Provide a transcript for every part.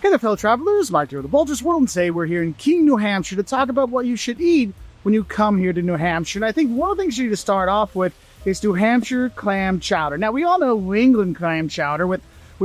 Hey there, fellow travelers, Mike here with the Wolters World, and today we're here in Keene, New Hampshire to talk about what you should eat when you come here to New Hampshire. And I think one of the things you need to start off with is New Hampshire clam chowder. Now, we all know New England clam chowder with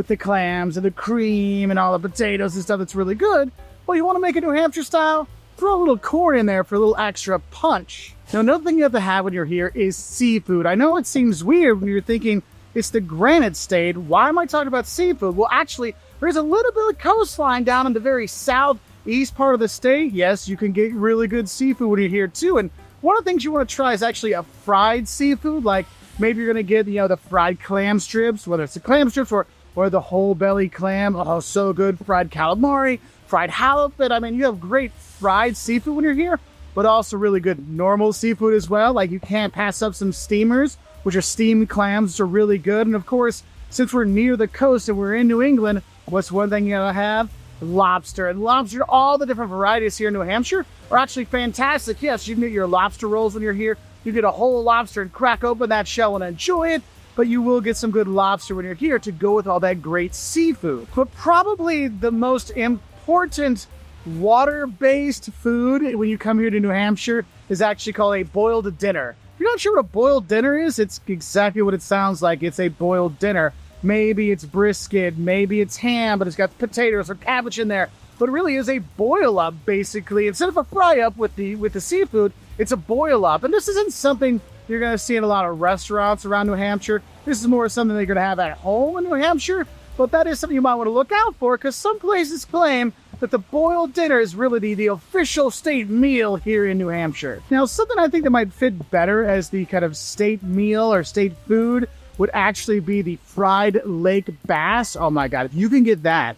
the clams and the cream and all the potatoes and stuff that's really good. Well, you want to make it New Hampshire style? Throw a little corn in there for a little extra punch. Now, another thing you have to have when you're here is seafood. I know it seems weird when you're thinking it's the Granite State. Why am I talking about seafood? Well, actually, there's a little bit of coastline down in the very southeast part of the state. Yes, you can get really good seafood when you're here too. And one of the things you want to try is actually a fried seafood. Like maybe you're going to get, the fried clam strips, whether it's the clam strips or the whole belly clam. Oh, so good. Fried calamari, fried halibut. I mean, you have great fried seafood when you're here, but also really good normal seafood as well. Like you can't pass up some steamers, which are steamed clams, which are really good. And of course, since we're near the coast and we're in New England, what's one thing you gotta have? Lobster. And lobster, all the different varieties here in New Hampshire are actually fantastic. Yes, you can get your lobster rolls when you're here. You get a whole lobster and crack open that shell and enjoy it. But you will get some good lobster when you're here to go with all that great seafood. But probably the most important water-based food when you come here to New Hampshire is actually called a boiled dinner. If you're not sure what a boiled dinner is, it's exactly what it sounds like. It's a boiled dinner. Maybe it's brisket, maybe it's ham, but it's got potatoes or cabbage in there. But it really is a boil up, basically. Instead of a fry up with the seafood, it's a boil up. And this isn't something you're going to see in a lot of restaurants around New Hampshire. This is more something that you're going to have at home in New Hampshire. But that is something you might want to look out for, because some places claim that the boiled dinner is really the official state meal here in New Hampshire. Now, something I think that might fit better as the kind of state meal or state food would actually be the fried lake bass. Oh my God, if you can get that,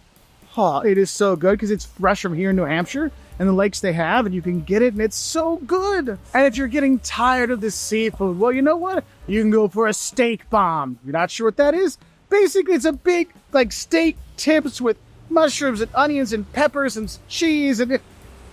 it is so good because it's fresh from here in New Hampshire and the lakes they have, and you can get it and it's so good. And if you're getting tired of this seafood, well, you know what? You can go for a steak bomb. You're not sure what that is? Basically, it's a big steak tips with mushrooms and onions and peppers and cheese, and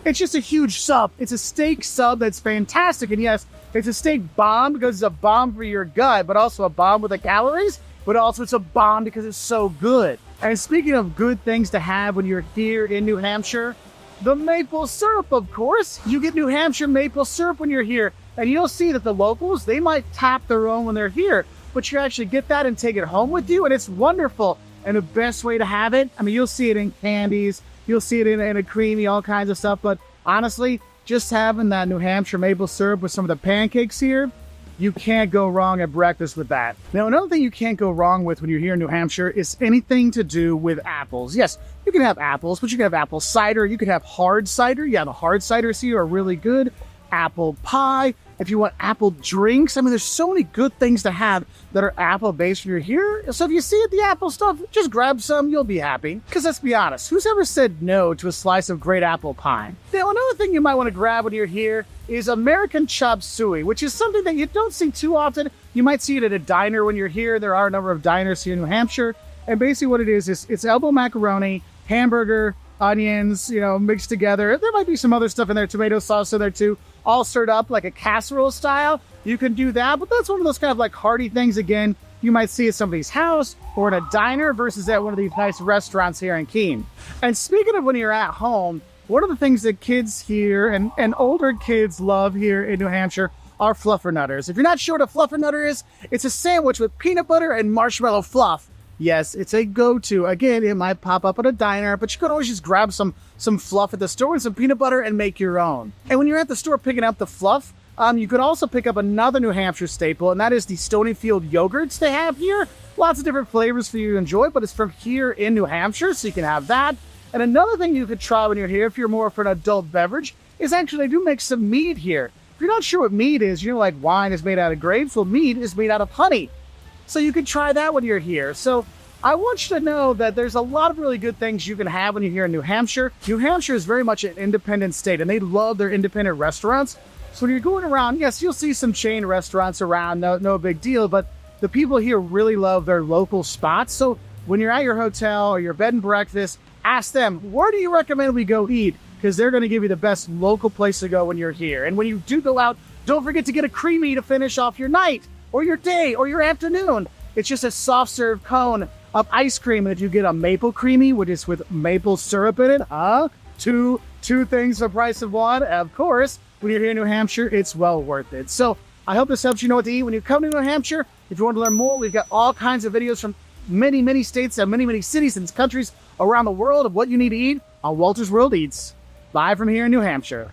it's just a huge sub. It's a steak sub that's fantastic. And yes, it's a steak bomb because it's a bomb for your gut, but also a bomb with the calories, but also it's a bomb because it's so good. And speaking of good things to have when you're here in New Hampshire, the maple syrup, of course. You get New Hampshire maple syrup when you're here, and you'll see that the locals, they might tap their own when they're here, but you actually get that and take it home with you, and it's wonderful. And the best way to have it, I mean, you'll see it in candies, you'll see it in a creamy, all kinds of stuff, but honestly, just having that New Hampshire maple syrup with some of the pancakes here, you can't go wrong at breakfast with that. Now, another thing you can't go wrong with when you're here in New Hampshire is anything to do with apples. Yes, you can have apples, but you can have apple cider. You can have hard cider. Yeah, the hard ciders here are really good. Apple pie. If you want apple drinks, I mean, there's so many good things to have that are apple-based when you're here. So if you see it, the apple stuff, just grab some, you'll be happy. Because let's be honest, who's ever said no to a slice of great apple pie? Now, another thing you might want to grab when you're here is American chop suey, which is something that you don't see too often. You might see it at a diner when you're here. There are a number of diners here in New Hampshire. And basically what it is it's elbow macaroni, hamburger, onions, mixed together. There might be some other stuff in there, tomato sauce in there too, all stirred up like a casserole style. You can do that, but that's one of those kind of hearty things. Again, you might see at somebody's house or in a diner versus at one of these nice restaurants here in Keene. And speaking of when you're at home, one of the things that kids here and older kids love here in New Hampshire are fluffernutters. If you're not sure what a fluffernutter is, it's a sandwich with peanut butter and marshmallow fluff. Yes, it's a go-to. Again, it might pop up at a diner, but you could always just grab some fluff at the store and some peanut butter and make your own. And when you're at the store picking up the fluff, you could also pick up another New Hampshire staple, and that is the Stonyfield yogurts they have here. Lots of different flavors for you to enjoy, but it's from here in New Hampshire, so you can have that. And another thing you could try when you're here, if you're more for an adult beverage, is actually they do make some mead here. If you're not sure what mead is, like wine is made out of grapes, well, mead is made out of honey. So you can try that when you're here. So I want you to know that there's a lot of really good things you can have when you're here in New Hampshire. New Hampshire is very much an independent state, and they love their independent restaurants. So when you're going around, yes, you'll see some chain restaurants around, no big deal, but the people here really love their local spots. So when you're at your hotel or your bed and breakfast, ask them, where do you recommend we go eat? Because they're going to give you the best local place to go when you're here. And when you do go out, don't forget to get a creamy to finish off your night or your day or your afternoon. It's just a soft serve cone of ice cream. And if you get a maple creamy, which is with maple syrup in it, two things for the price of one. Of course, when you're here in New Hampshire, it's well worth it. So I hope this helps you know what to eat when you come to New Hampshire. If you want to learn more, we've got all kinds of videos from many states and many cities and countries around the world of what you need to eat on Wolters World Eats, live from here in New Hampshire.